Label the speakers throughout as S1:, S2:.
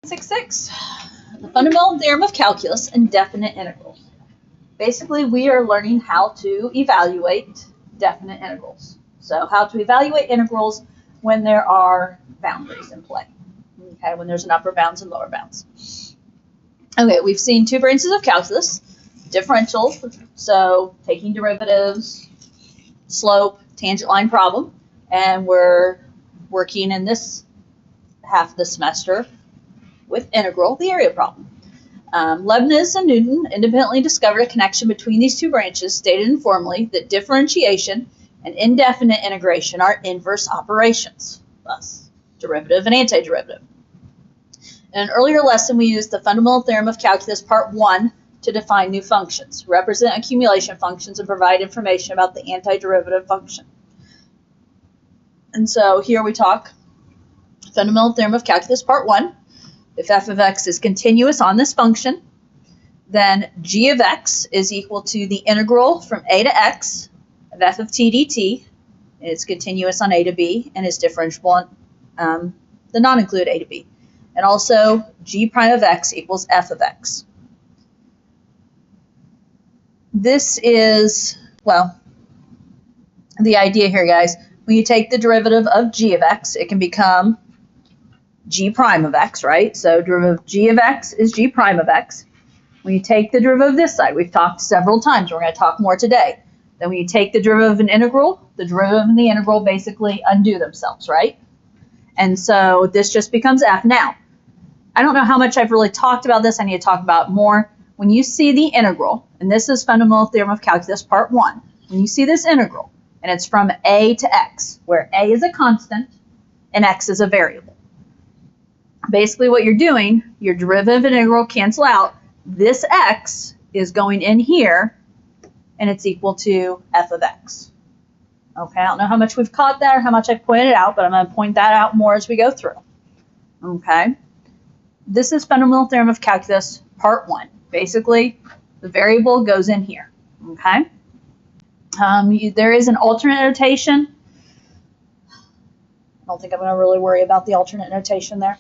S1: 6.6, the fundamental theorem of calculus and definite integrals. Basically, we are learning how to evaluate definite integrals. So how to evaluate integrals when there are boundaries in play. Okay, when there's an upper bounds and lower bounds. Okay, we've seen two branches of calculus, differential, so taking derivatives, slope, tangent line problem, and we're working in this half of the semester with integral, the area problem. Leibniz and Newton independently discovered a connection between these two branches, stated informally that differentiation and indefinite integration are inverse operations, thus derivative and antiderivative. In an earlier lesson, we used the fundamental theorem of calculus part 1 to define new functions, represent accumulation functions, and provide information about the antiderivative function. And so here we talk fundamental theorem of calculus part 1. If f of x is continuous on this function, then g of x is equal to the integral from a to x of f of t dt. It's continuous on a to b and is differentiable on the non-included a to b. And also g prime of x equals f of x. This is, well, the idea here, guys. When you take the derivative of g of x, it can become g prime of x, right? So derivative of g of x is g prime of x. When you take the derivative of this side, we've talked several times, we're going to talk more today. Then when you take the derivative of an integral, the derivative and the integral basically undo themselves, right? And so this just becomes f. Now, I don't know how much I've really talked about this. I need to talk about more. When you see the integral, and this is fundamental theorem of calculus part 1, when you see this integral, and it's from a to x, where a is a constant and x is a variable. Basically what you're doing, your derivative and integral cancel out. This x is going in here, and it's equal to f of x. Okay, I don't know how much we've caught that or how much I've pointed it out, but I'm going to point that out more as we go through. Okay, this is fundamental theorem of calculus part 1. Basically, the variable goes in here. Okay, there is an alternate notation. I don't think I'm going to really worry about the alternate notation there.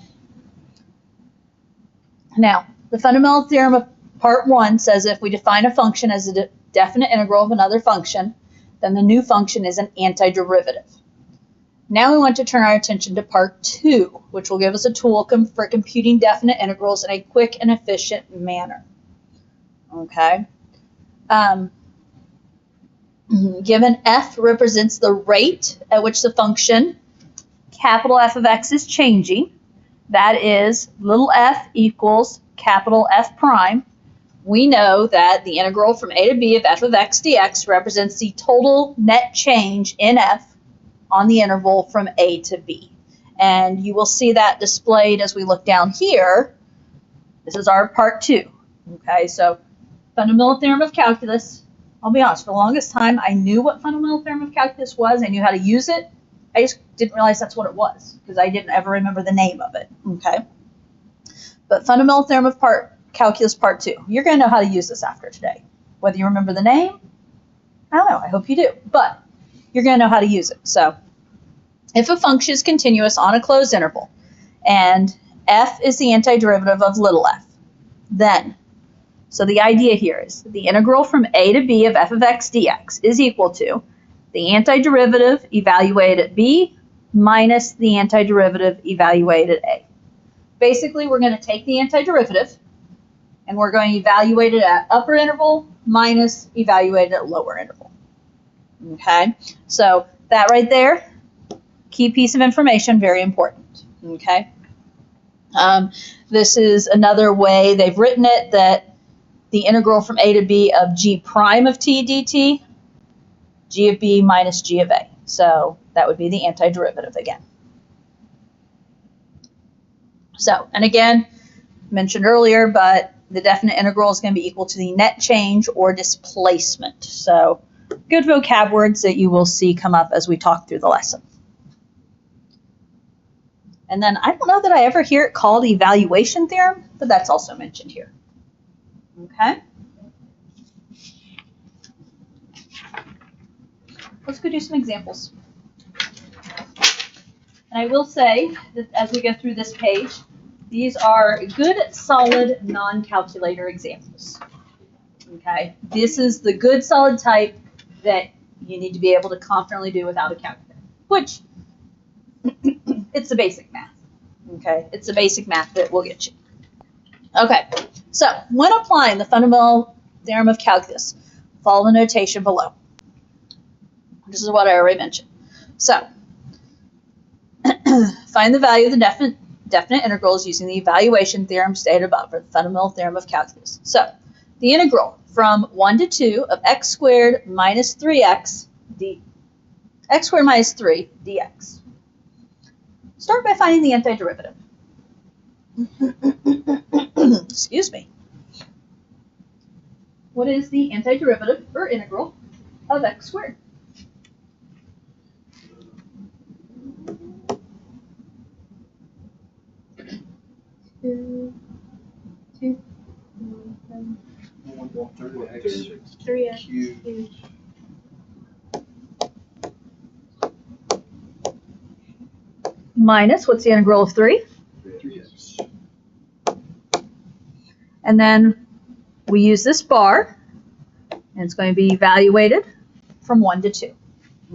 S1: Now, the fundamental theorem of part 1 says if we define a function as a definite integral of another function, then the new function is an antiderivative. Now we want to turn our attention to part 2, which will give us a tool for computing definite integrals in a quick and efficient manner. Okay. Given f represents the rate at which the function capital F of x is changing, that is, little f equals capital F prime, we know that the integral from a to b of f of x dx represents the total net change in f on the interval from a to b. And you will see that displayed as we look down here. This is our part 2. Okay, so fundamental theorem of calculus. I'll be honest, for the longest time, I knew what fundamental theorem of calculus was. I knew how to use it. I just didn't realize that's what it was because I didn't ever remember the name of it. Okay, but fundamental theorem of calculus part 2. You're going to know how to use this after today. Whether you remember the name, I don't know. I hope you do, but you're going to know how to use it. So, if a function is continuous on a closed interval, and f is the antiderivative of little f, then, so the idea here is the integral from a to b of f of x dx is equal to the antiderivative evaluated at b minus the antiderivative evaluated at a. Basically, we're going to take the antiderivative and we're going to evaluate it at upper interval minus evaluate it at lower interval. Okay, so that right there, key piece of information, very important. Okay, this is another way they've written it, that the integral from a to b of g prime of t dt, g of b minus g of a. So that would be the antiderivative again. So, and again, mentioned earlier, but the definite integral is going to be equal to the net change or displacement. So good vocab words that you will see come up as we talk through the lesson. And then I don't know that I ever hear it called evaluation theorem, but that's also mentioned here. Okay. Let's go do some examples. And I will say that as we go through this page, These are good, solid, non-calculator examples. Okay, this is the good, solid type that you need to be able to confidently do without a calculator, which it's the basic math. Okay, it's the basic math that will get you. Okay, so when applying the fundamental theorem of calculus, follow the notation below. This is what I already mentioned. So, find the value of the definite integrals using the evaluation theorem stated above, or the fundamental theorem of calculus. So, the integral from 1 to 2 of x squared minus 3x x squared minus 3 dx. Start by finding the antiderivative. Excuse me. What is the antiderivative or integral of x squared? Minus, what's the integral of 3?
S2: 3x.
S1: And then we use this bar, and it's going to be evaluated from 1 to 2.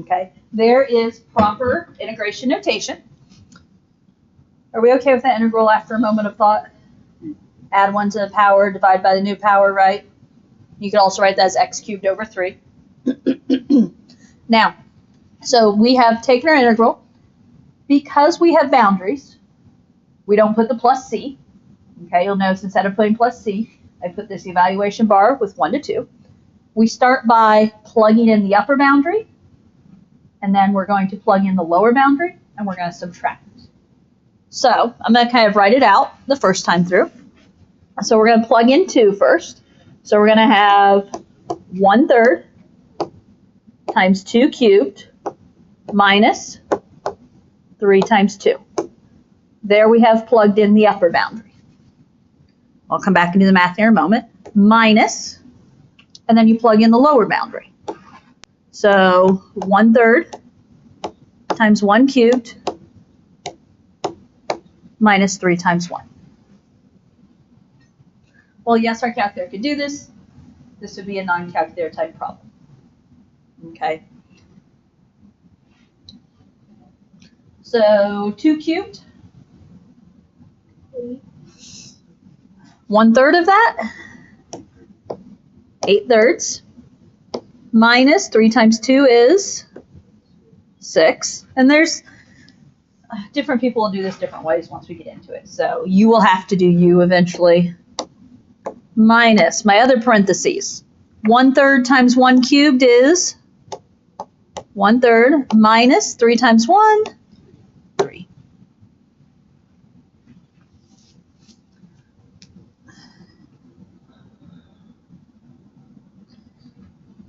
S1: Okay, there is proper integration notation. Are we okay with that integral after a moment of thought? Add 1 to the power, divide by the new power, right? You could also write that as x cubed over 3. Now, so we have taken our integral. Because we have boundaries, we don't put the plus c. Okay, you'll notice instead of putting plus c, I put this evaluation bar with 1 to 2. We start by plugging in the upper boundary, and then we're going to plug in the lower boundary, and we're going to subtract. So I'm going to kind of write it out the first time through. So we're going to plug in 2 first. So we're going to have 1/3 times 2 cubed minus 3 times 2. There we have plugged in the upper boundary. I'll come back and do the math here in a moment. Minus, and then you plug in the lower boundary. So 1/3 times 1 cubed minus 3 times 1. Well, yes, our calculator could do this. This would be a non-calculator type problem. Okay. So 2 cubed, 1/3 of that, 8/3, minus 3 times 2 is 6. And there's different people will do this different ways once we get into it. So you will have to do u eventually. Minus my other parentheses. 1/3 times 1 cubed is 1/3 minus 3 times 1. 3.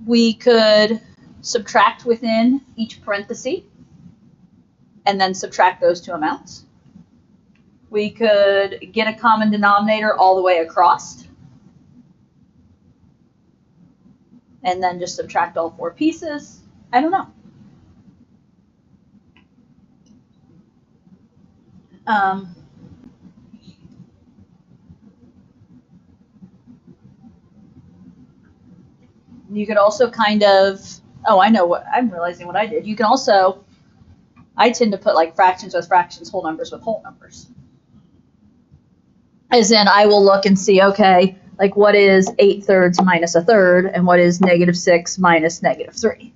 S1: We could subtract within each parenthesis and then subtract those two amounts. We could get a common denominator all the way across and then just subtract all 4 pieces. I don't know. You could also kind of, oh, I know what, I'm realizing what I did. You can also, I tend to put like fractions with fractions, whole numbers with whole numbers. As in, I will look and see, okay, like what is 8/3 minus 1/3, and what is -6 minus -3.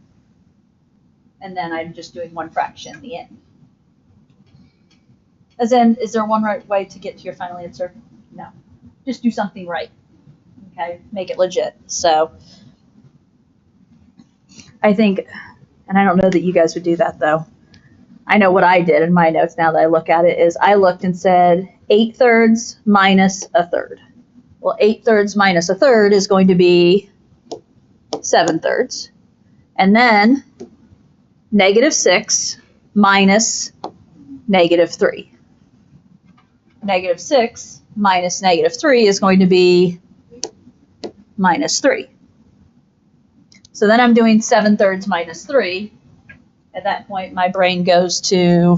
S1: And then I'm just doing one fraction in the end. As in, is there one right way to get to your final answer? No. Just do something right. Okay, make it legit. So I think, and I don't know that you guys would do that though. I know what I did in my notes now that I look at it is I looked and said 8/3 minus 1/3. Well, 8/3 minus 1/3 is going to be 7/3. And then -6 minus -3. -6 minus -3 is going to be -3. So then I'm doing 7/3 minus 3. At that point, my brain goes to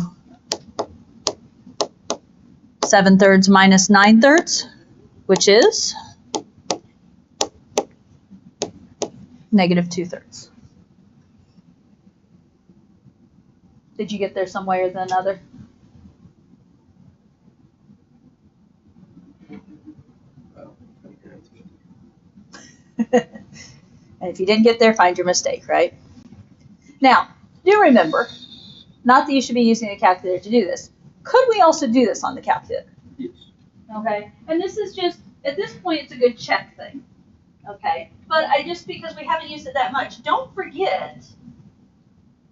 S1: 7/3 minus 9/3, which is negative 2/3. Did you get there some way or another? And if you didn't get there, find your mistake, right? Now, do remember, not that you should be using a calculator to do this. Could we also do this on the calculator?
S2: Yes.
S1: Okay, and this is just, at this point, it's a good check thing. Okay, but because we haven't used it that much, don't forget,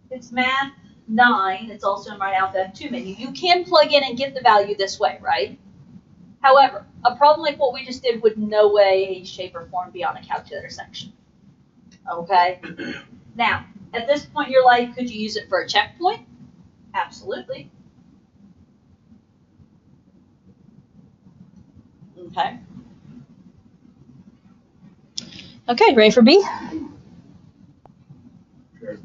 S1: it's Math 9, it's also in my Alpha F2 menu. You can plug in and get the value this way, right? However, a problem like what we just did would no way, shape, or form be on a calculator section. Okay? Now, at this point in your life, could you use it for a checkpoint? Absolutely. Okay. Okay, ready for B?
S2: Sure.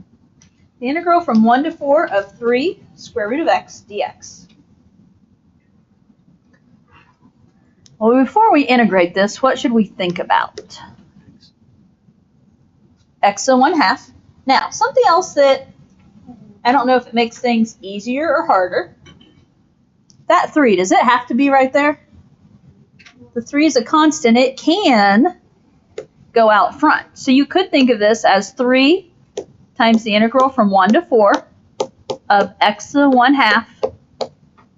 S1: The integral from 1 to 4 of 3 square root of x dx. Well, before we integrate this, what should we think about? X to 1/2. Now, something else that I don't know if it makes things easier or harder. That 3, does it have to be right there? The 3 is a constant. It can go out front. So you could think of this as 3 times the integral from 1 to 4 of x to the 1/2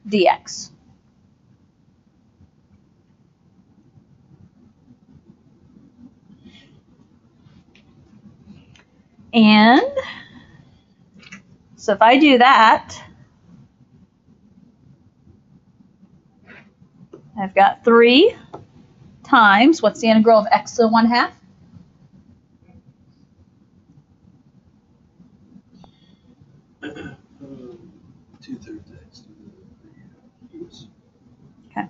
S1: dx. And so if I do that, I've got 3 times, what's the integral of x to the 1/2?
S2: Two-thirds x to the 3.
S1: Okay.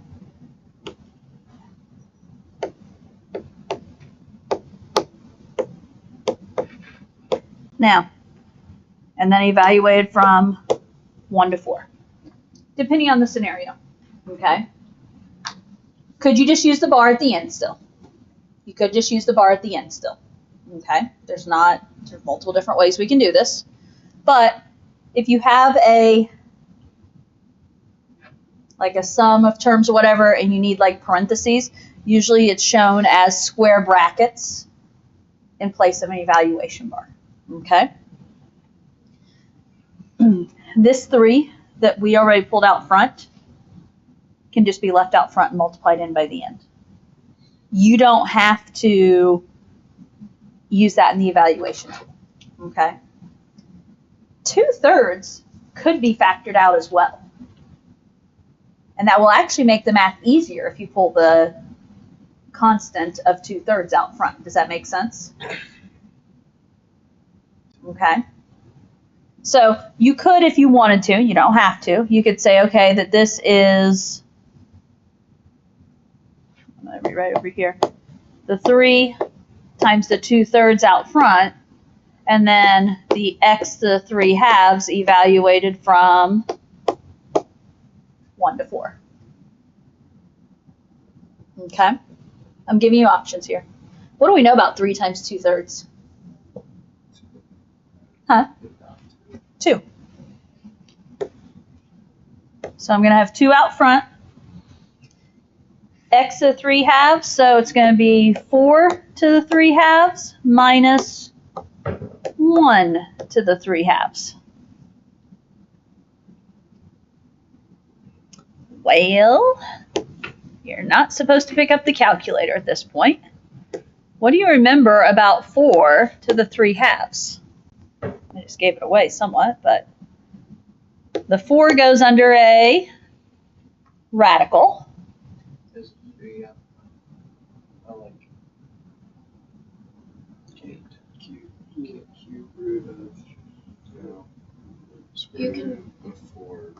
S1: Now, and then evaluated from 1 to 4, depending on the scenario. Okay. Could you just use the bar at the end still? You could just use the bar at the end still. Okay. There's multiple different ways we can do this. But if you have like a sum of terms or whatever, and you need like parentheses, usually it's shown as square brackets in place of an evaluation bar. Okay. This 3 that we already pulled out front can just be left out front and multiplied in by the end. You don't have to use that in the evaluation tool. Okay. 2/3 could be factored out as well. And that will actually make the math easier if you pull the constant of 2/3 out front. Does that make sense? Okay. So you could, if you wanted to, you don't have to, you could say, okay, that this is, I'm going to rewrite over here, the 3 times the 2/3 out front, and then the x to the 3/2 evaluated from 1 to 4. Okay? I'm giving you options here. What do we know about 3 times 2/3? Huh? 2. So I'm going to have 2 out front. X to the 3/2, so it's going to be 4 to the 3/2 minus 1 to the 3/2. Well, you're not supposed to pick up the calculator at this point. What do you remember about 4 to the 3/2? I just gave it away somewhat, but the 4 goes under a radical.
S2: I like cube root of, square root of 4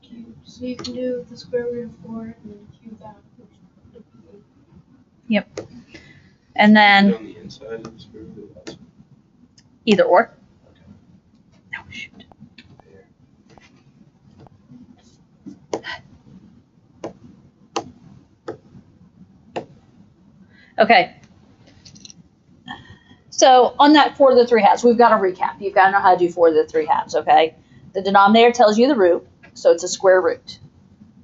S2: cubes.
S3: So you can do the square root of 4 and then cube that.
S1: Yep. And then
S2: On the inside of the square root of that.
S1: either or.
S2: Okay.
S1: No, shoot.
S2: There.
S1: Okay. So on that 4 to the 3 halves, we've got to recap. You've got to know how to do 4 to the 3 halves, okay? The denominator tells you the root, so it's a square root.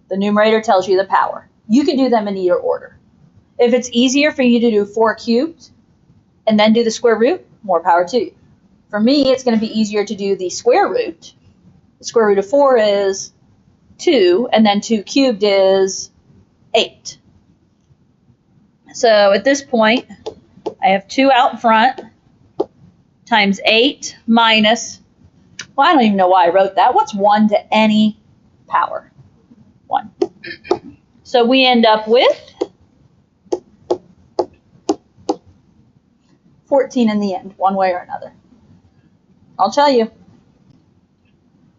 S1: The numerator tells you the power. You can do them in either order. If it's easier for you to do 4 cubed and then do the square root, more power to you. For me, it's going to be easier to do the square root. The square root of 4 is 2, and then 2 cubed is 8. So at this point, I have 2 out front times 8 minus, well, I don't even know why I wrote that. What's 1 to any power? 1. So we end up with 14 in the end, one way or another. I'll tell you,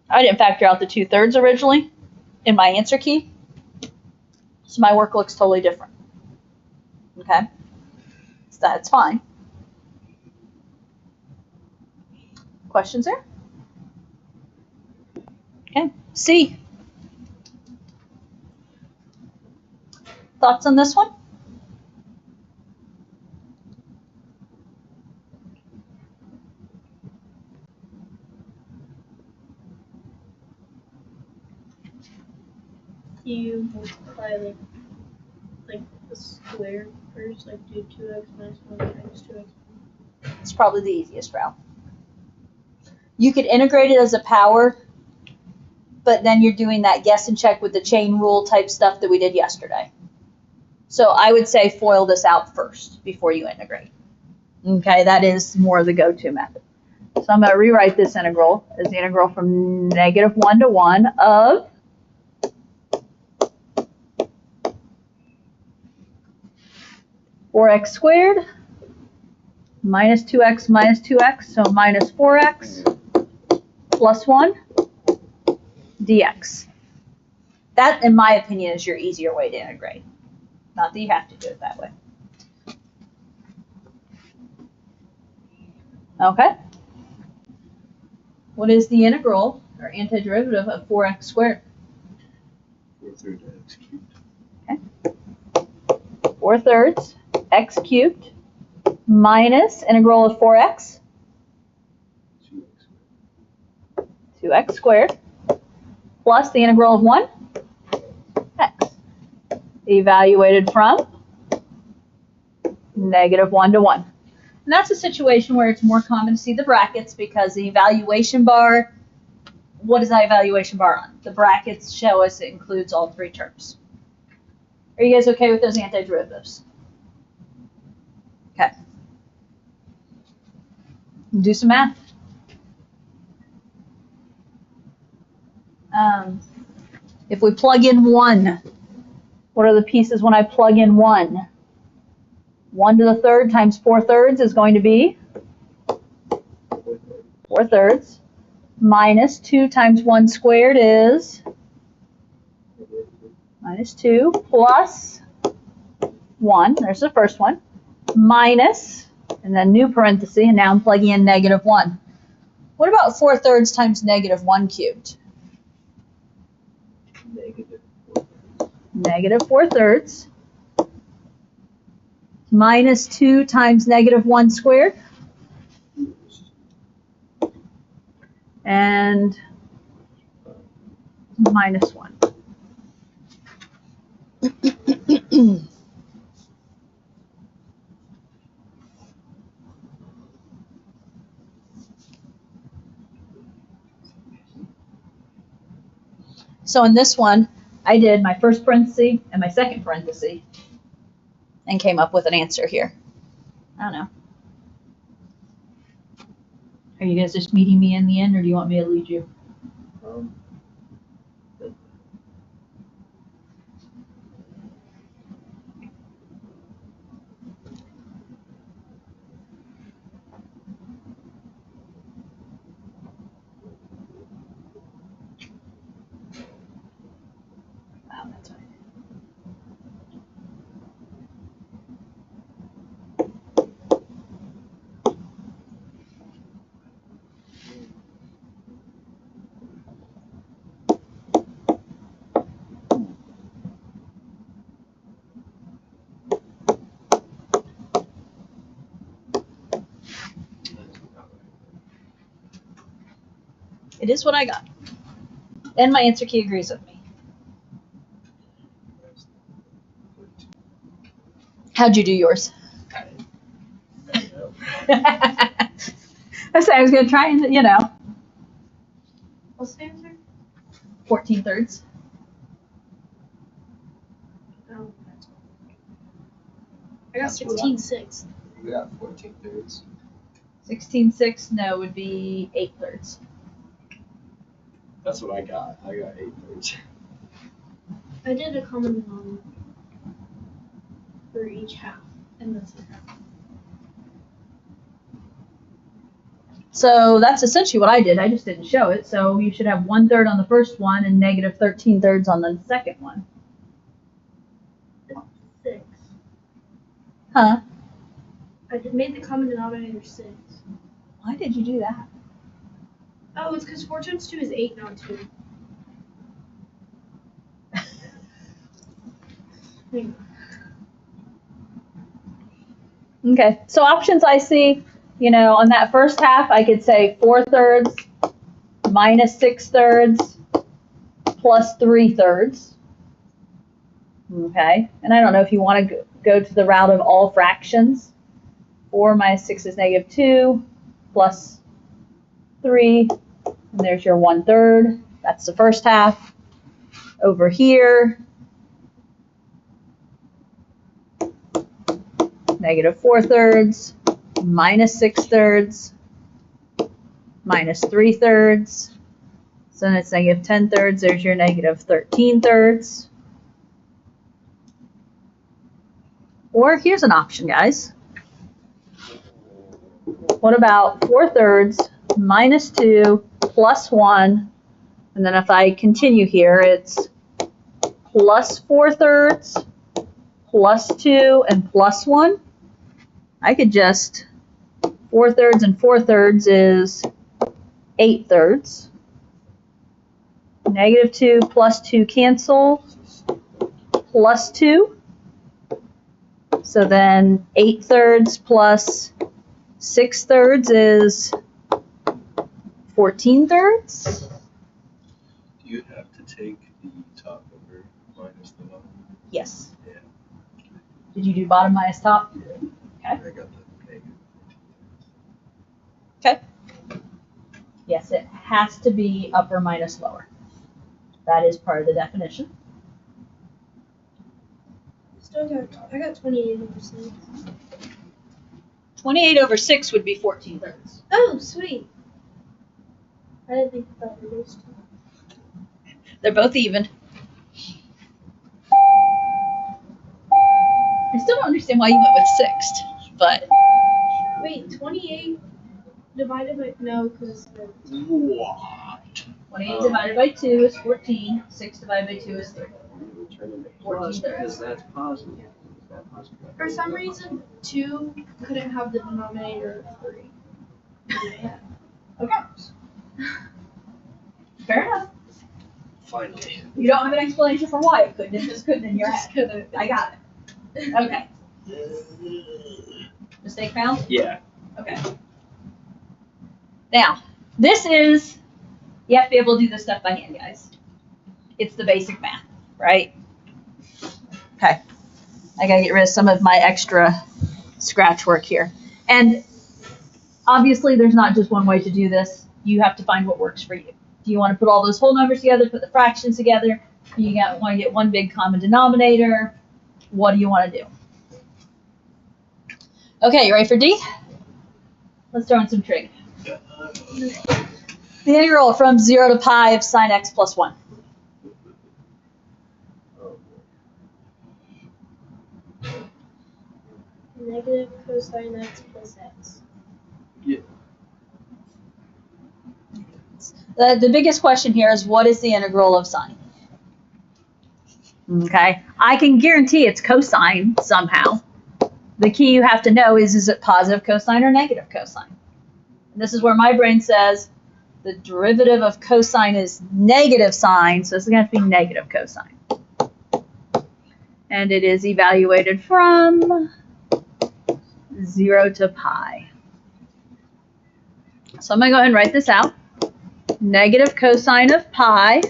S1: I didn't factor out the 2/3 originally in my answer key, so my work looks totally different. Okay? So that's fine. Questions there? Okay. C. Thoughts on this one?
S3: You multiply like the square first, like do 2x minus 1 times 2x.
S1: It's probably the easiest route. You could integrate it as a power, but then you're doing that guess and check with the chain rule type stuff that we did yesterday. So I would say FOIL this out first before you integrate. Okay, that is more of the go-to method. So I'm going to rewrite this integral as the integral from -1 to 1 of (4x² minus 2x minus 2x), so minus 4x plus 1 dx. That, in my opinion, is your easier way to integrate. Not that you have to do it that way. Okay. What is the integral or antiderivative of 4x²?
S2: 4/3 x cubed.
S1: Okay. 4/3 x cubed minus integral of 4x, 2x squared, plus the integral of 1, x. Evaluated from -1 to 1. And that's a situation where it's more common to see the brackets because the evaluation bar, what is that evaluation bar on? The brackets show us it includes all 3 terms. Are you guys okay with those antiderivatives? Okay. Do some math. If we plug in 1, what are the pieces when I plug in 1? 1 to the 3rd times 4/3 is going to be 4/3 minus 2 times 1 squared is minus 2 plus 1, there's the first one, minus, and then new parenthesis, and now I'm plugging in -1. What about 4/3 times -1 cubed? -4/3 minus 2 times -1 squared, and minus 1. So in this one, I did my first parenthesis and my second parenthesis and came up with an answer here. I don't know. Are you guys just meeting me in the end, or do you want me to lead you? Oh, that's right. It is what I got. And my answer key agrees with me. How'd you do yours? I said I was going to try and,
S3: What's the answer?
S1: 14 thirds.
S3: Oh, I got 16/6.
S2: You got 14 thirds.
S1: 16/6, no, would be 8 thirds.
S2: That's what I got. I got 8 thirds.
S3: I did a common denominator for each half, and that's a half.
S1: So that's essentially what I did. I just didn't show it. So you should have 1/3 on the first one and negative 13 thirds on the second one.
S3: 6.
S1: Huh?
S3: I made the common denominator 6.
S1: Why did you do that?
S3: Oh, it's because 4 times 2 is 8, not 2. Hang on.
S1: Okay. So options I see, on that first half, I could say 4 thirds minus 6 thirds plus 3 thirds. Okay. And I don't know if you want to go to the route of all fractions. 4 minus 6 is negative 2 plus 3. And there's your 1/3. That's the first half. Over here, negative 4 thirds minus 6 thirds minus 3 thirds. So then it's negative 10 thirds. There's your negative 13 thirds. Or here's an option, guys. What about 4 thirds minus 2 plus 1? And then if I continue here, it's plus 4 thirds plus 2 and plus 1. I could just, 4 thirds and 4 thirds is 8 thirds. Negative 2 plus 2 cancel, plus 2. So then 8 thirds plus 6 thirds is 14 thirds.
S2: You have to take the top over minus the bottom.
S1: Yes.
S2: Yeah.
S1: Did you do bottom minus top?
S2: I got the negative.
S1: Okay. Yes, it has to be upper minus lower. That is part of the definition.
S3: I got 28 over 6.
S1: 28 over 6 would be 14 thirds.
S3: Oh, sweet. I didn't think about those two.
S1: They're both even. I still don't understand why you went with sixth, but
S3: Wait, 28 divided by, no, because
S2: What?
S1: 28 divided by 2 is 14. 6 divided by 2 is 3.
S2: Turn into
S1: 14
S2: plus
S1: thirds.
S2: because that's positive. Is that positive?
S3: for some reason 2 couldn't have the denominator of 3. Yeah.
S1: Okay. Fair enough.
S2: Finally.
S1: You don't have an explanation for why it couldn't. It just couldn't in your
S3: Just
S1: head.
S3: couldn't.
S1: I got it. Okay. Mistake found?
S2: Yeah.
S1: Okay. Now, this is, you have to be able to do this stuff by hand, guys. It's the basic math, right? Okay. I gotta get rid of some of my extra scratch work here. And obviously there's not just one way to do this. You have to find what works for you. Do you want to put all those whole numbers together, put the fractions together? You want to get one big common denominator? What do you want to do? Okay, you ready for D? Let's throw in some trig. The integral from 0 to pi of sine x plus 1.
S3: Negative cosine x plus x.
S1: The biggest question here is, what is the integral of sine? Okay, I can guarantee it's cosine somehow. The key you have to know is it positive cosine or negative cosine? And this is where my brain says the derivative of cosine is negative sine, so it's going to have to be negative cosine. And it is evaluated from 0 to pi. So I'm going to go ahead and write this out. negative cosine of pi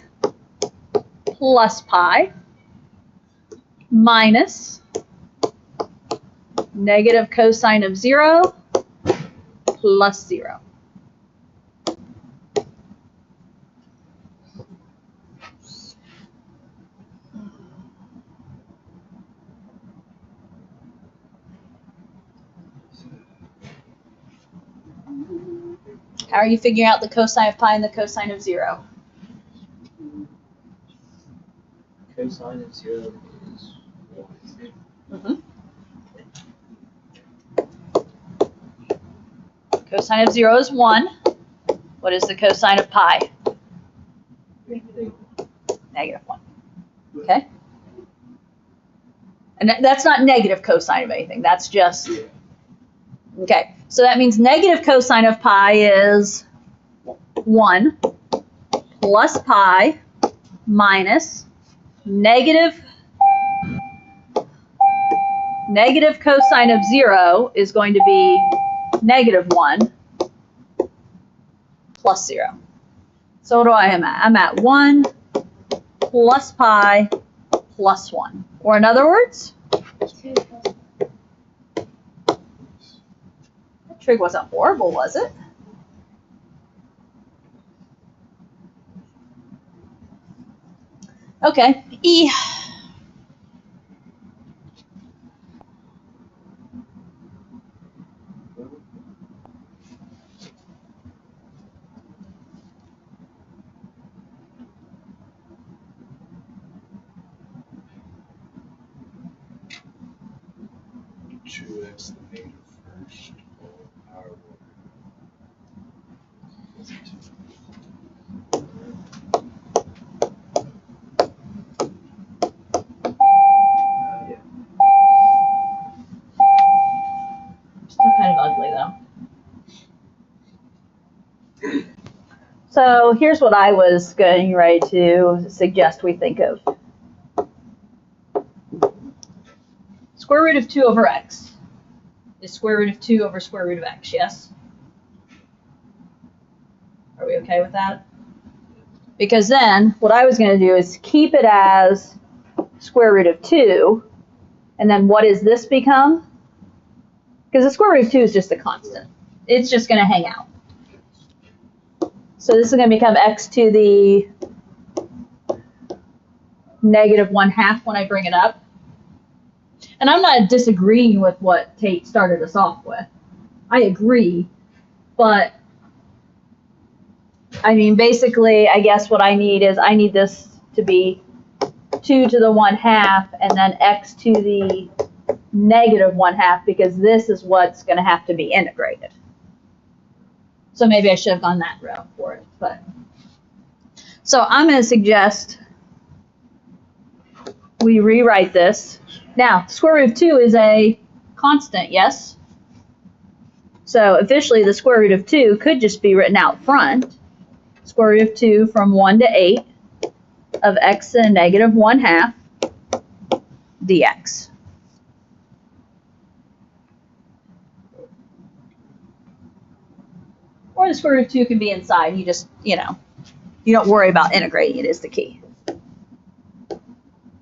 S1: plus pi minus negative cosine of 0 plus 0. How are you figuring out the cosine of pi and the cosine of 0?
S2: Cosine of 0 is 1.
S1: Cosine of 0 is 1. What is the cosine of pi? Negative 1. Okay? And that's not negative cosine of anything. That's just... Okay, so that means negative cosine of pi is 1 plus pi minus negative cosine of 0 is going to be negative 1 plus 0. So what do I am at? I'm at 1 plus pi plus 1. Or in other words,
S3: 2 plus
S1: that trig wasn't horrible, was it? Okay, E.
S2: True x the negative first whole power order.
S1: Still kind of ugly though. So here's what I was getting ready to suggest we think of. Square root of 2 over x is square root of 2 over square root of x, yes? Are we okay with that? Because then what I was going to do is keep it as square root of 2, and then what does this become? Because the square root of 2 is just a constant. It's just going to hang out. So this is going to become x to the negative 1/2 when I bring it up. And I'm not disagreeing with what Tate started us off with. I agree. But, I mean, basically, I guess what I need is I need this to be 2 to the 1/2 and then x to the negative 1/2 because this is what's going to have to be integrated. So maybe I should have gone that route for it. But so I'm going to suggest we rewrite this. Now, square root of 2 is a constant, yes? So officially the square root of 2 could just be written out front. Square root of 2 from 1 to 8 of x to the negative 1/2 dx. Or the square root of 2 can be inside. You just, you don't worry about integrating it is the key.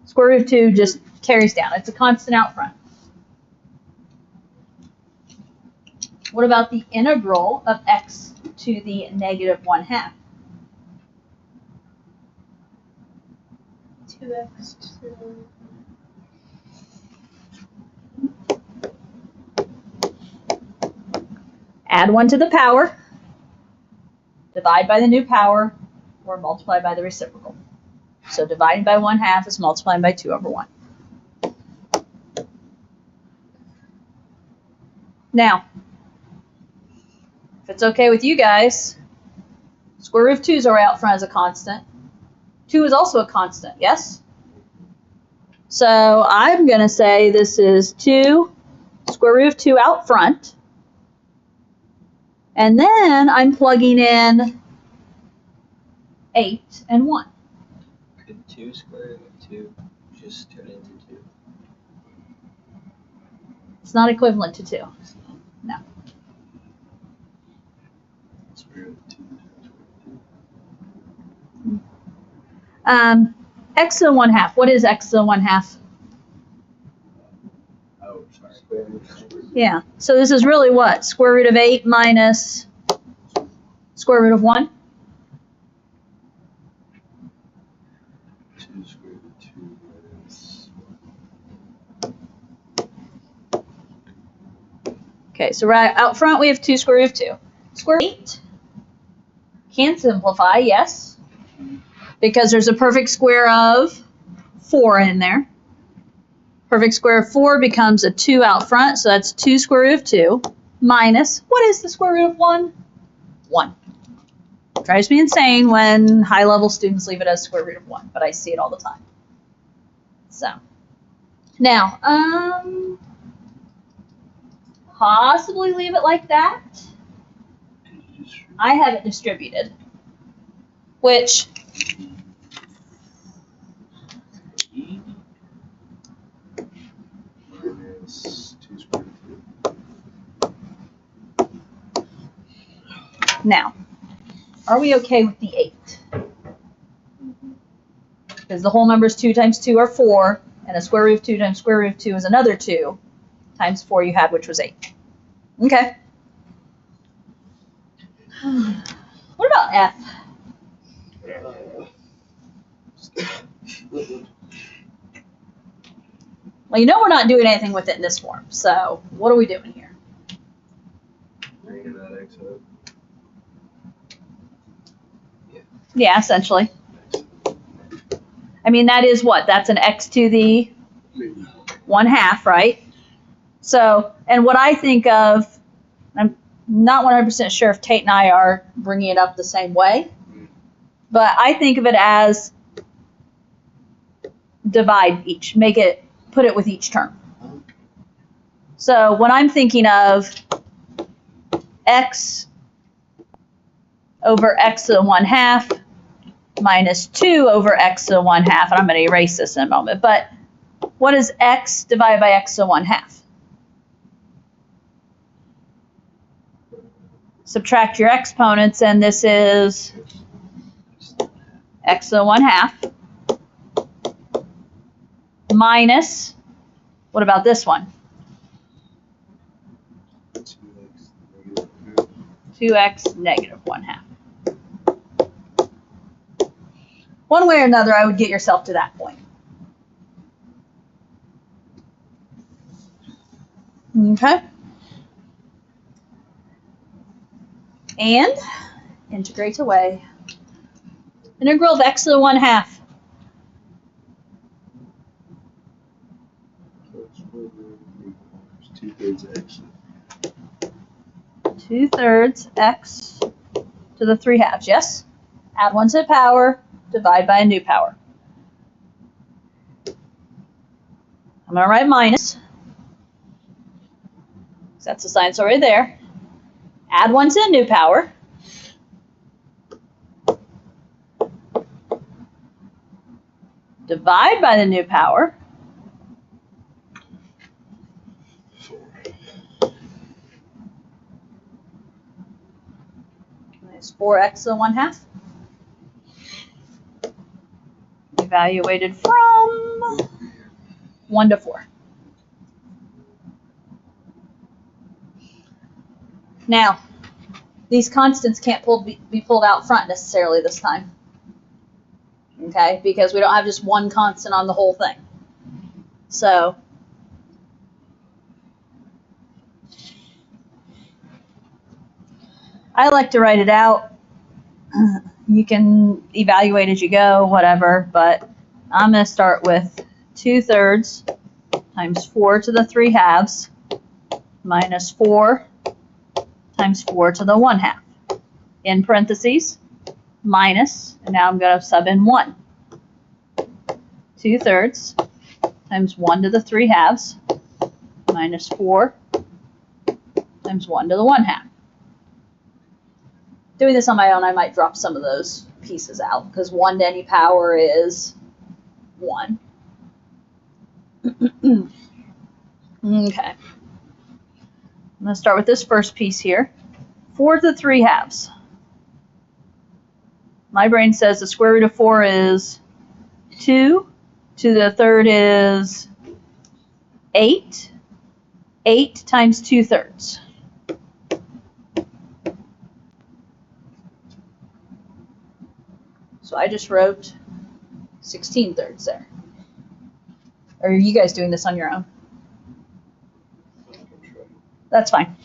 S1: Square root of 2 just carries down. It's a constant out front. What about the integral of x to the negative 1/2?
S3: 2x to
S1: Add 1 to the power, divide by the new power, or multiply by the reciprocal. So dividing by 1/2 is multiplying by 2 over 1. Now, if it's okay with you guys, square root of 2 is already out front as a constant. 2 is also a constant, yes? So I'm going to say this is 2 square root of 2 out front. And then I'm plugging in 8 and 1.
S2: Could 2 square root of 2 just turn into 2?
S1: It's not equivalent to 2. No.
S2: Square root of 2 times square root of 2.
S1: X to the 1/2. What is x to the 1/2?
S2: Oh, sorry.
S1: Yeah. So this is really what? Square root of 8 minus square root of 1?
S2: 2 square root of 2 minus
S1: Okay, so right out front we have 2 square root of 2. Square root of 8 can simplify, yes, because there's a perfect square of 4 in there. Perfect square of 4 becomes a 2 out front, so that's 2 square root of 2 minus, what is the square root of 1? 1. Drives me insane when high-level students leave it as square root of 1, but I see it all the time. So, now, possibly leave it like that. I have it distributed, which
S2: E minus 2 square root of 2.
S1: now, are we okay with the 8? Because the whole numbers 2 times 2 are 4, and a square root of 2 times square root of 2 is another 2 times 4 you had, which was 8. Okay. What about F? Well, you know we're not doing anything with it in this form, so what are we doing here?
S2: Bringing that X up.
S1: Yeah, essentially. I mean, that is what? That's an x to the 1/2, right? So, and what I think of, I'm not 100% sure if Tate and I are bringing it up the same way, but I think of it as divide each, put it with each term. So when I'm thinking of x over x to the 1/2 minus 2 over x to the 1/2, and I'm going to erase this in a moment, but what is x divided by x to the 1/2? Subtract your exponents, and this is x to the 1/2 minus, what about this one? 2x negative 1/2. One way or another, I would get yourself to that point. Okay. And integrate away. Integral of x to the 1/2.
S2: Two-thirds X.
S1: 2/3 x to the 3/2. Yes? Add 1 to the power, divide by a new power. I'm going to write minus. That's the sign that's already there. Add 1 to the new power. Divide by the new power. It's 4x to the 1/2. Evaluated from 1 to 4. Now, these constants can't be pulled out front necessarily this time. Okay, because we don't have just one constant on the whole thing. So, I like to write it out. You can evaluate as you go, whatever, but I'm going to start with 2/3 times 4 to the 3/2 minus 4 times 4 to the 1/2. In parentheses, minus, and now I'm going to sub in 1. 2/3 times 1 to the 3/2 minus 4 times 1 to the 1/2. Doing this on my own, I might drop some of those pieces out because 1 to any power is 1. Okay. I'm going to start with this first piece here. 4 to the 3/2. My brain says the square root of 4 is 2 to the third is 8. 8 times 2/3. So I just wrote 16/3 there. Or are you guys doing this on your own? That's fine.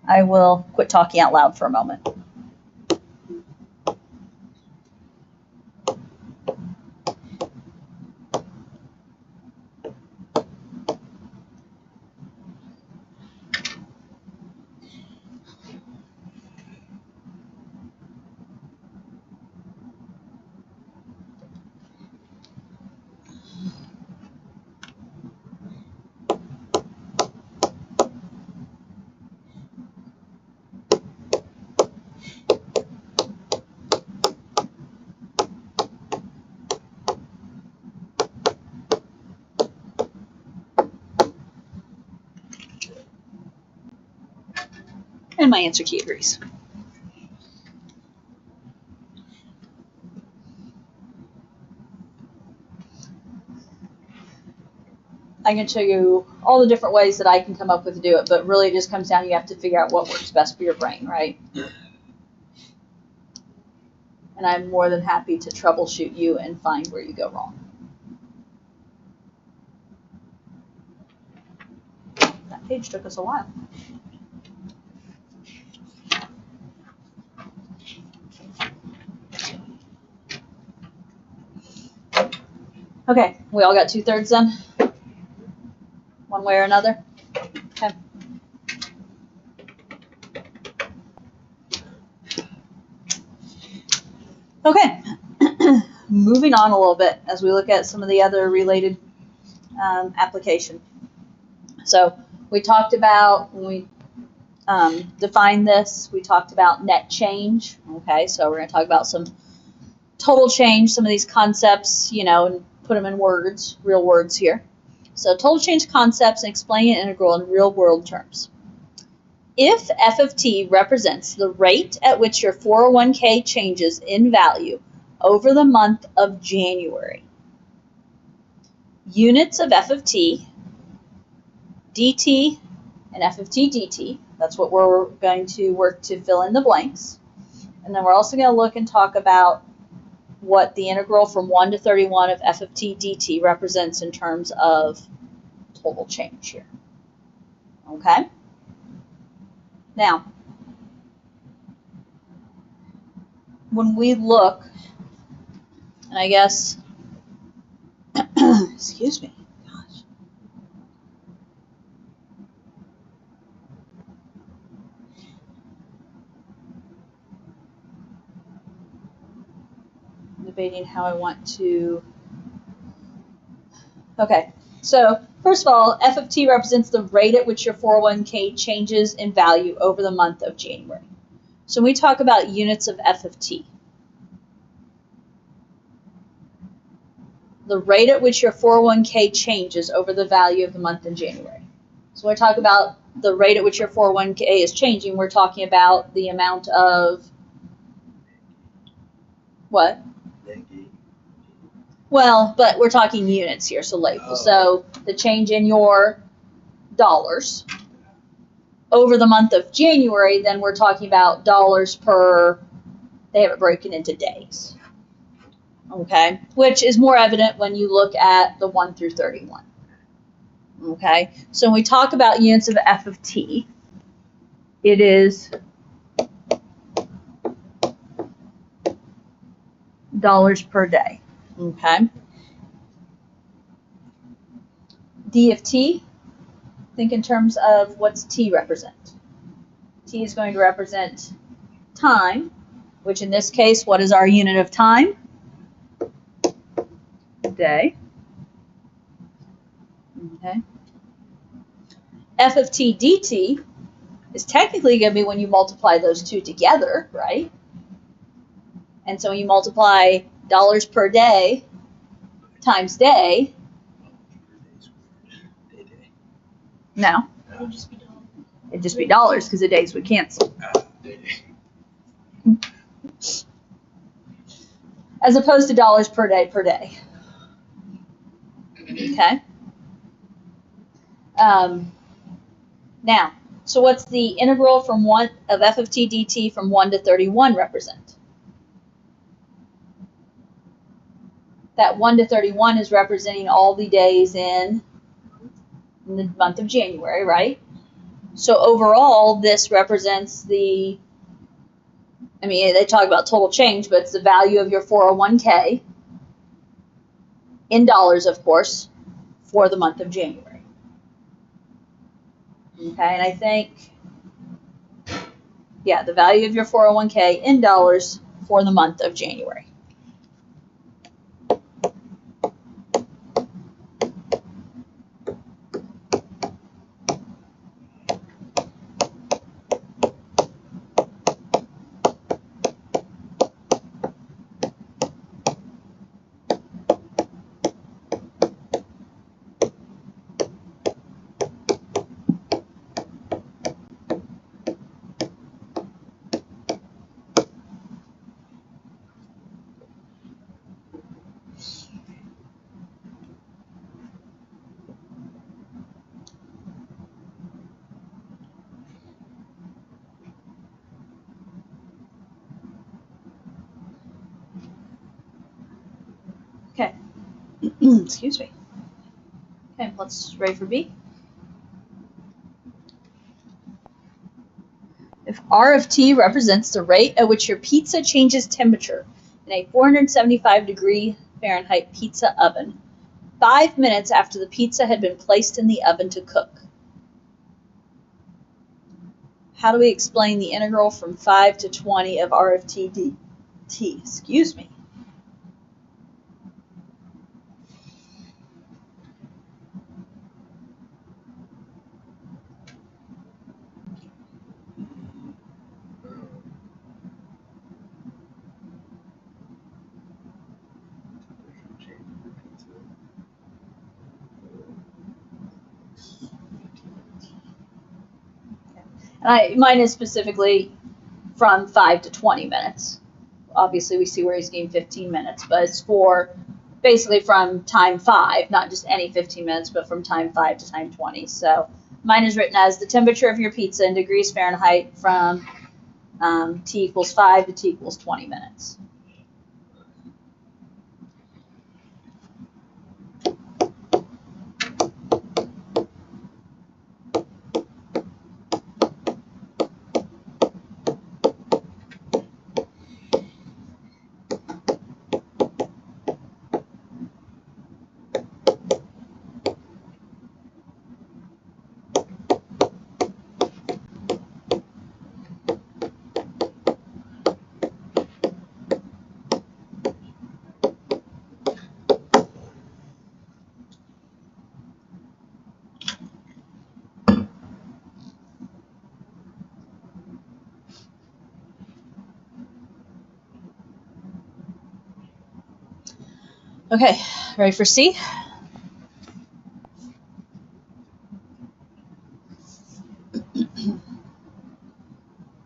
S1: I will quit talking out loud for a moment. And my answer key agrees. I can show you all the different ways that I can come up with to do it, but really it just comes down, you have to figure out what works best for your brain, right? And I'm more than happy to troubleshoot you and find where you go wrong. That page took us a while. Okay, we all got 2/3 then? One way or another? Okay. Okay, moving on a little bit as we look at some of the other related application. So we talked about, when we defined this, we talked about net change. Okay, so we're going to talk about some total change, some of these concepts, you know, and put them in words, real words here. So total change concepts and explain an integral in real world terms. If f of t represents the rate at which your 401k changes in value over the month of January, units of f of t, dt, and f of t dt, that's what we're going to work to fill in the blanks. And then we're also going to look and talk about what the integral from 1 to 31 of f of t dt represents in terms of total change here. Okay? Now, when we look, and I guess, excuse me, gosh. I'm debating how I want to, okay, so first of all, f of t represents the rate at which your 401k changes in value over the month of January. So when we talk about units of f of t, the rate at which your 401k changes over the value of the month in January. So when we talk about the rate at which your 401k is changing, we're talking about the amount of what? Well, but we're talking units here, so label. So the change in your dollars over the month of January, then we're talking about dollars per, they have it broken into days. Okay, which is more evident when you look at the 1 through 31. Okay, so when we talk about units of f of t, it is dollars per day. Okay, d of t, think in terms of what's t represent. T is going to represent time, which in this case, what is our unit of time? Day. Okay. F of t dt is technically going to be when you multiply those two together, right? And so when you multiply dollars per day times day, no, it'd just be dollars because the days would cancel. as opposed to dollars per day per day. Okay. Now, so what's the integral from 1 of f of t dt from 1 to 31 represent? That 1 to 31 is representing all the days in the month of January, right? So overall, this represents the, I mean, they talk about total change, but it's the value of your 401k in dollars, of course, for the month of January. Okay, and I think, yeah, the value of your 401k in dollars for the month of January. Okay. Excuse me. Okay, let's ready for B. If R of t represents the rate at which your pizza changes temperature in a 475 degree Fahrenheit pizza oven 5 minutes after the pizza had been placed in the oven to cook, how do we explain the integral from 5 to 20 of R of t dt? Excuse me. Mine is specifically from 5 to 20 minutes. Obviously, we see where he's getting 15 minutes, but it's for basically from time 5, not just any 15 minutes, but from time 5 to time 20. So mine is written as the temperature of your pizza in degrees Fahrenheit from t equals 5 to t equals 20 minutes. Okay, ready for C?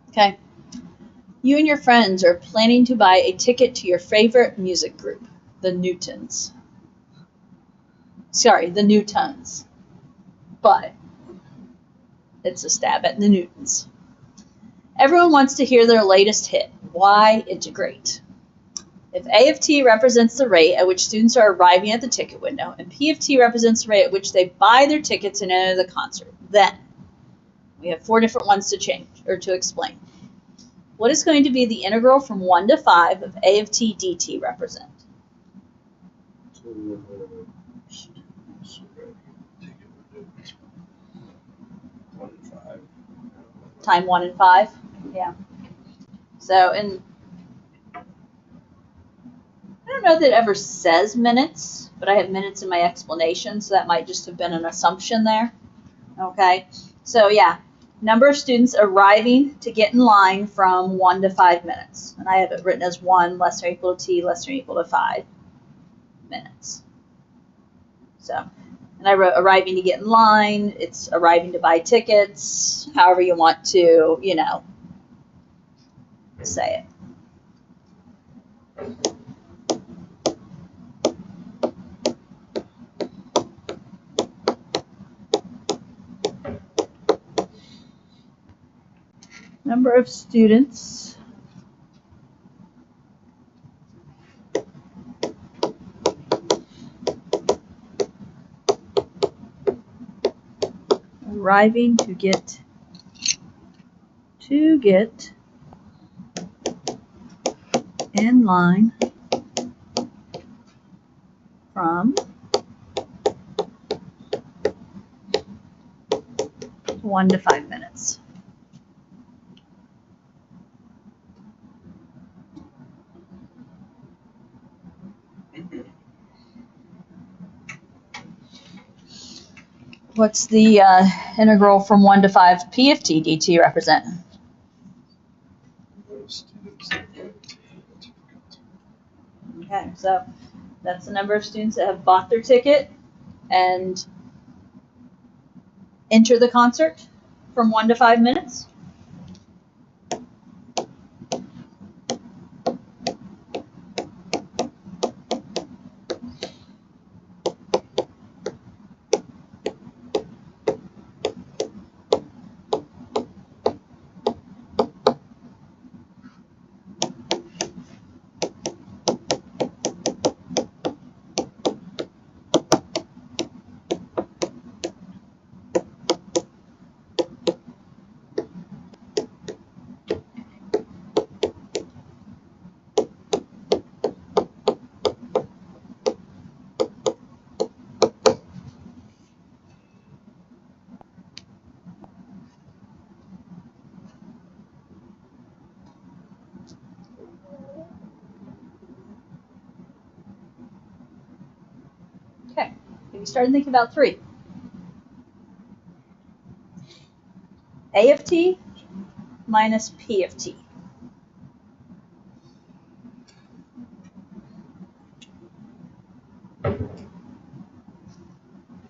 S1: Okay. You and your friends are planning to buy a ticket to your favorite music group, the Newtons. Sorry, the Newtons. But it's a stab at the Newtons. Everyone wants to hear their latest hit. Why integrate? If A of t represents the rate at which students are arriving at the ticket window, and P of t represents the rate at which they buy their tickets and enter the concert, then we have 4 different ones to change or to explain. What is going to be the integral from 1 to 5 of A of t dt represent?
S2: So students arriving at the ticket window, 1 and 5.
S1: Time 1 and 5? Yeah. So, and I don't know that it ever says minutes, but I have minutes in my explanation, so that might just have been an assumption there. Okay, so yeah, number of students arriving to get in line from 1 to 5 minutes. And I have it written as 1 less than or equal to t less than or equal to 5 minutes. So, and I wrote arriving to get in line, it's arriving to buy tickets, however you want to, you know, say it. number of students arriving to get in line from 1 to 5 minutes. What's the integral from 1 to 5 P of t dt represent? Okay, so that's the number of students that have bought their ticket and enter the concert from 1 to 5 minutes. Okay, have you started thinking about 3? A of t minus P of t.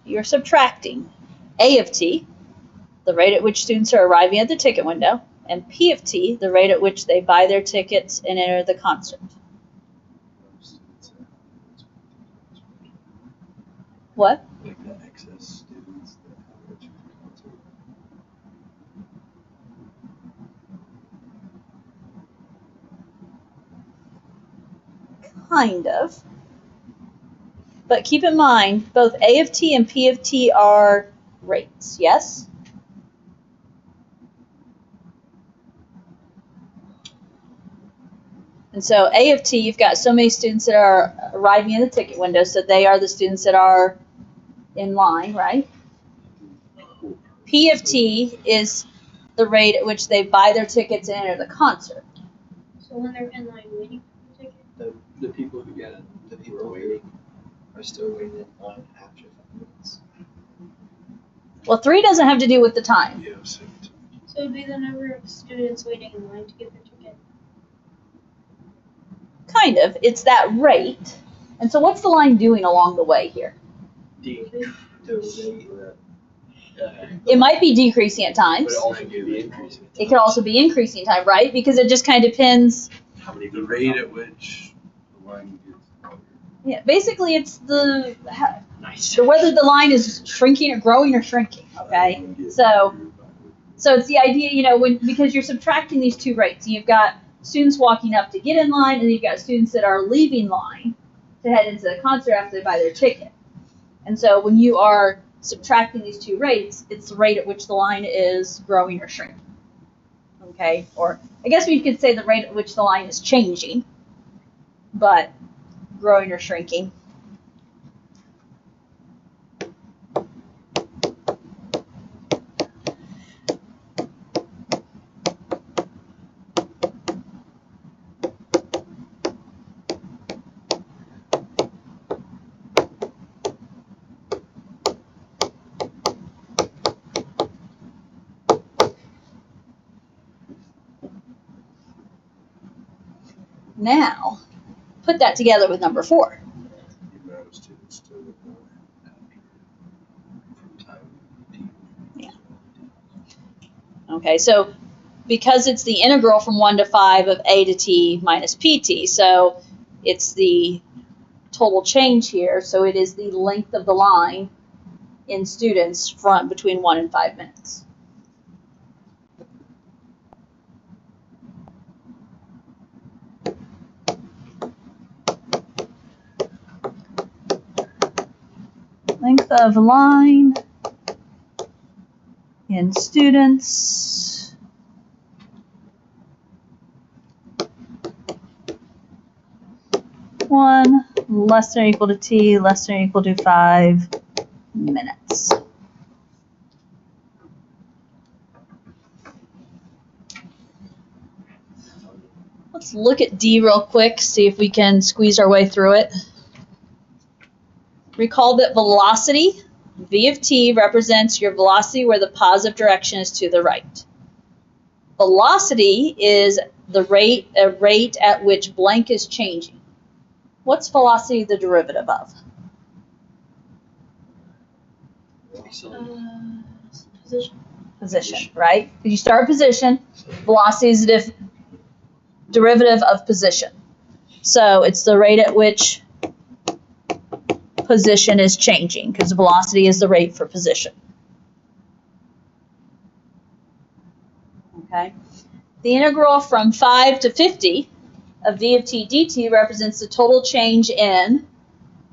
S1: You're subtracting A of t, the rate at which students are arriving at the ticket window, and P of t, the rate at which they buy their tickets and enter the concert. What?
S2: Like the excess students that have to concert.
S1: Kind of. But keep in mind, both A of t and P of t are rates, yes? And so A of t, you've got so many students that are arriving in the ticket window, so they are the students that are in line, right? P of t is the rate at which they buy their tickets and enter the concert.
S3: So when they're in line waiting for the ticket?
S4: The people who get it, the people waiting are still waiting in line after 5 minutes.
S1: Well, 3 doesn't have to do with the time.
S2: Yeah, so
S3: So it would be the number of students waiting in line to get their ticket.
S1: Kind of. It's that rate. And so what's the line doing along the way here?
S4: The rate
S1: It might be decreasing at times.
S4: but it also could be increasing.
S1: It could also be increasing time, right? Because it just kind of depends.
S4: How many
S2: the rate at which the line gets longer.
S1: Yeah, basically it's the
S4: Nice.
S1: whether the line is shrinking or growing or shrinking, okay? So it's the idea, because you're subtracting these two rates. You've got students walking up to get in line, and you've got students that are leaving line to head into the concert after they buy their ticket. And so when you are subtracting these two rates, it's the rate at which the line is growing or shrinking. Okay? Or I guess we could say the rate at which the line is changing, but growing or shrinking. Now, put that together with number 4.
S2: The amount of students still after from time T.
S1: Yeah. Okay, so because it's the integral from 1 to 5 of A to t minus pt, so it's the total change here, so it is the length of the line in students from between 1 and 5 minutes. Length of line in students. One less than or equal to t less than or equal to 5 minutes. Let's look at D real quick, see if we can squeeze our way through it. Recall that velocity, v of t, represents your velocity where the positive direction is to the right. Velocity is the rate at which blank is changing. What's velocity the derivative of?
S3: Position.
S1: Position, right? You start position, velocity is the derivative of position. So it's the rate at which position is changing, because velocity is the rate for position. Okay. The integral from 5 to 50 of v of t dt represents the total change in,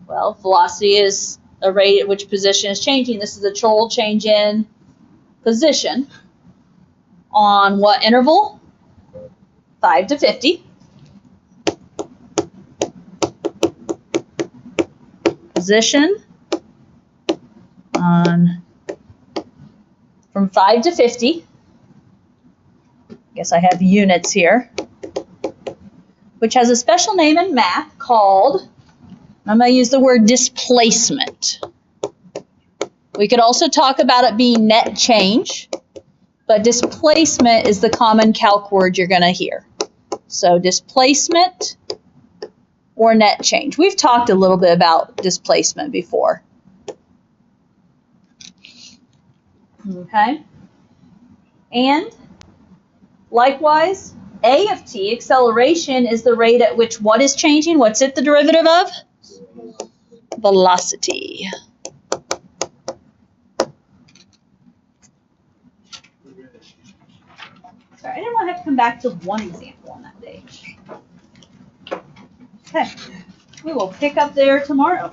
S1: well, velocity is a rate at which position is changing. This is the total change in position on what interval? 5 to 50. Position on from 5 to 50. I guess I have units here, which has a special name in math called, I'm going to use the word displacement. We could also talk about it being net change, but displacement is the common calc word you're going to hear. So displacement or net change. We've talked a little bit about displacement before. Okay. And likewise, a of t, acceleration, is the rate at which what is changing? What's it the derivative of? Velocity. Sorry, I didn't want to have to come back to one example on that page. Okay, we will pick up there tomorrow.